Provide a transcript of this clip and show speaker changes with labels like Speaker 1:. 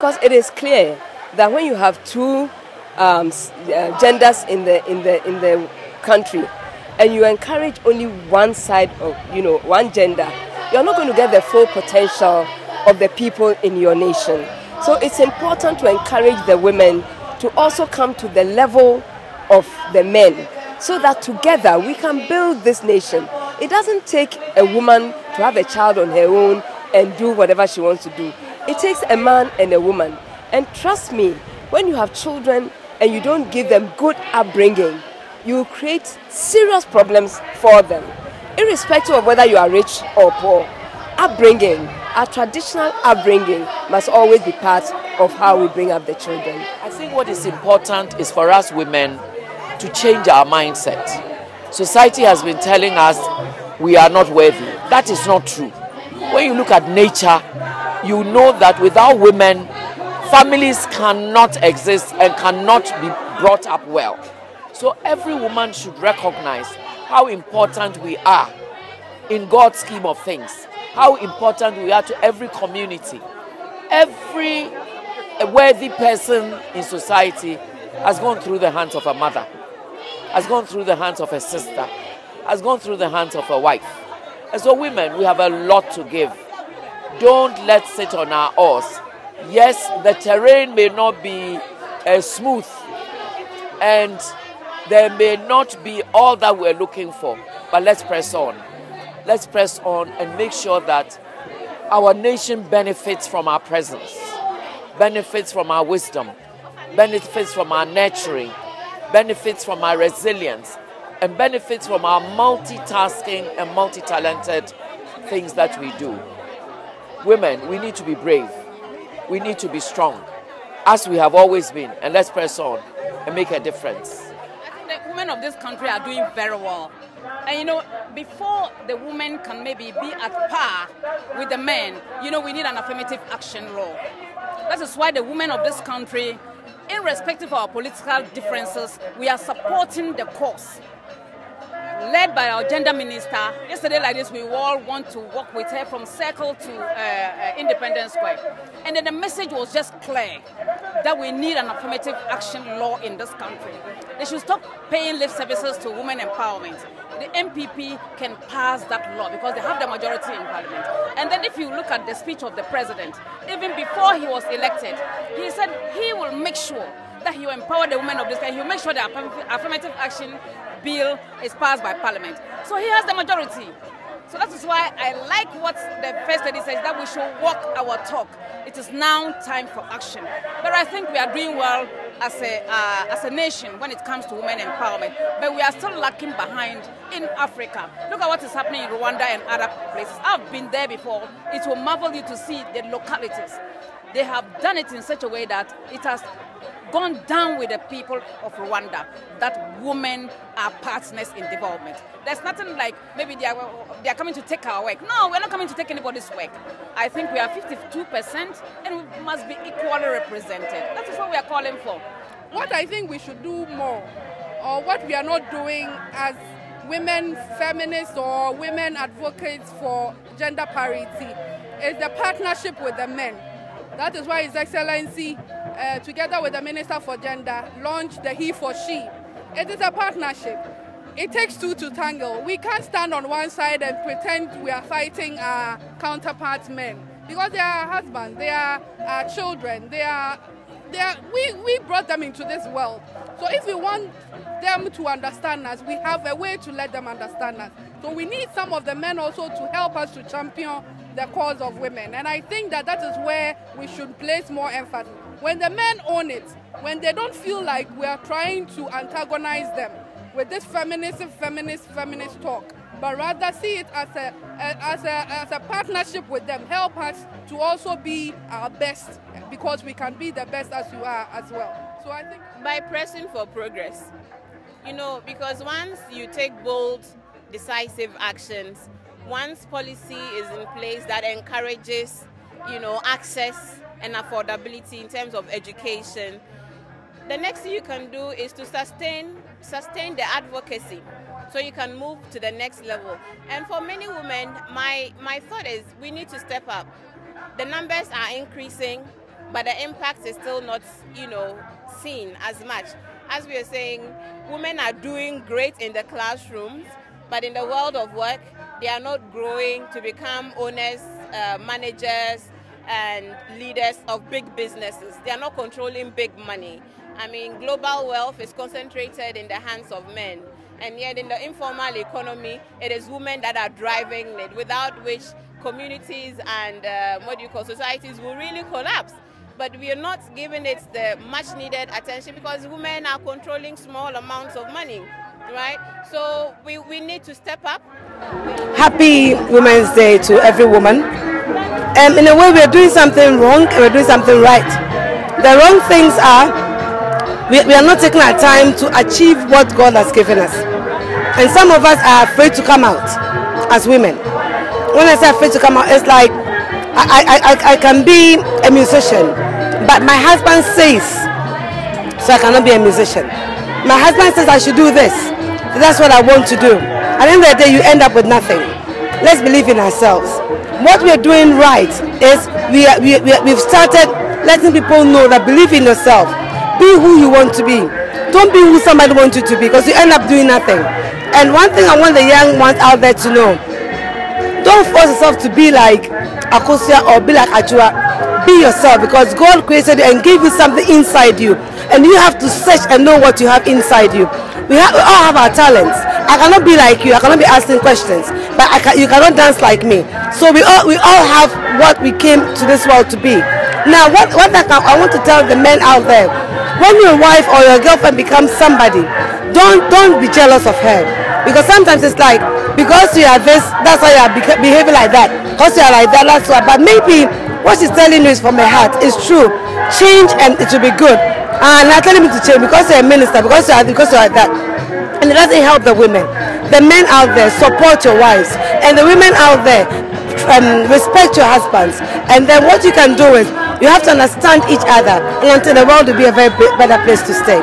Speaker 1: Because it is clear that when you have two genders in the country, and you encourage only one side of, one gender, you're not going to get the full potential of the people in your nation. So it's important to encourage the women to also come to the level of the men, so that together we can build this nation. It doesn't take a woman to have a child on her own and do whatever she wants to do. It takes a man and a woman. And trust me, when you have children and you don't give them good upbringing, you create serious problems for them. Irrespective of whether you are rich or poor, upbringing, our traditional upbringing must always be part of how we bring up the children.
Speaker 2: I think what is important is for us women to change our mindset. Society has been telling us we are not worthy. That is not true. When you look at nature, you know that without women, families cannot exist and cannot be brought up well. So every woman should recognize how important we are in God's scheme of things, how important we are to every community. Every worthy person in society has gone through the hands of a mother, has gone through the hands of a sister, has gone through the hands of a wife. And so women, we have a lot to give. Don't let's sit on our oars. Yes, the terrain may not be smooth, and there may not be all that we're looking for, but let's press on. Let's press on and make sure that our nation benefits from our presence, benefits from our wisdom, benefits from our nurturing, benefits from our resilience, and benefits from our multitasking and multi-talented things that we do. Women, we need to be brave. We need to be strong, as we have always been, and let's press on and make a difference.
Speaker 3: The women of this country are doing very well. And before the women can maybe be at par with the men, we need an affirmative action law. That is why the women of this country, irrespective of our political differences, we are supporting the cause. Led by our gender minister, yesterday like this, we all want to work with her from Circle to Independence Square. And then the message was just clear that we need an affirmative action law in this country. They should stop paying lip services to women empowerment. The MPP can pass that law because they have the majority in parliament. And then if you look at the speech of the president, even before he was elected, he said he will make sure that he will empower the women of this country. He will make sure the affirmative action bill is passed by parliament. So he has the majority. So that is why I like what the First Lady says, that we should walk our talk. It is now time for action. But I think we are doing well as a nation when it comes to women empowerment. But we are still lacking behind in Africa. Look at what is happening in Rwanda and other places. I've been there before. It will marvel you to see the localities. They have done it in such a way that it has gone down with the people of Rwanda, that women are partners in development. There's nothing like maybe they are coming to take our work. No, we're not coming to take anybody's work. I think we are 52% and we must be equally represented. That is what we are calling for.
Speaker 4: What I think we should do more, or what we are not doing as women feminists or women advocates for gender parity, is the partnership with the men. That is why His Excellency, together with the Minister for Gender, launched the He for She. It is a partnership. It takes two to tangle. We can't stand on one side and pretend we are fighting our counterparts men, because they are our husbands, they are our children, we brought them into this world. So if we want them to understand us, we have a way to let them understand us. So we need some of the men also to help us to champion the cause of women. And I think that that is where we should place more emphasis. When the men own it, when they don't feel like we are trying to antagonize them with this feminist talk, but rather see it as a partnership with them, help us to also be our best, because we can be the best as you are as well. So I think
Speaker 5: by pressing for progress, because once you take bold, decisive actions, once policy is in place that encourages, access and affordability in terms of education, the next thing you can do is to sustain the advocacy, so you can move to the next level. And for many women, my thought is we need to step up. The numbers are increasing. but the impact is still not, seen as much. As we are saying, women are doing great in the classrooms, but in the world of work, they are not growing to become owners, managers, and leaders of big businesses. They are not controlling big money. I mean, global wealth is concentrated in the hands of men. And yet in the informal economy, it is women that are driving it, without which communities and societies will really collapse. But we are not giving it the much needed attention because women are controlling small amounts of money, right? So we need to step up.
Speaker 6: Happy Women's Day to every woman. In a way, we are doing something wrong and we're doing something right. The wrong things are we are not taking our time to achieve what God has given us. And some of us are afraid to come out as women. When I say afraid to come out, it's like I can be a musician, but my husband says, so I cannot be a musician. My husband says I should do this. That's what I want to do. At the end of the day, you end up with nothing. Let's believe in ourselves. What we are doing right is we've started letting people know that believe in yourself. Be who you want to be. Don't be who somebody wants you to be, because you end up doing nothing. And one thing I want the young ones out there to know, don't force yourself to be like Akosia or be like Ajua. Be yourself, because God created you and gave you something inside you. And you have to search and know what you have inside you. We all have our talents. I cannot be like you. I cannot be asking questions. But you cannot dance like me. So we all have what we came to this world to be. Now, what I want to tell the men out there, when your wife or your girlfriend becomes somebody, don't be jealous of her. Because sometimes it's like, because you are this, that's why you are behaving like that. Because you are like that, that's why. But maybe what she's telling you is from her heart. It's true. Change and it will be good. And I'm telling you to change because you're a minister, because you are like that. And it doesn't help the women. The men out there, support your wives. And the women out there, respect your husbands. And then what you can do is, you have to understand each other until the world will be a very better place to stay.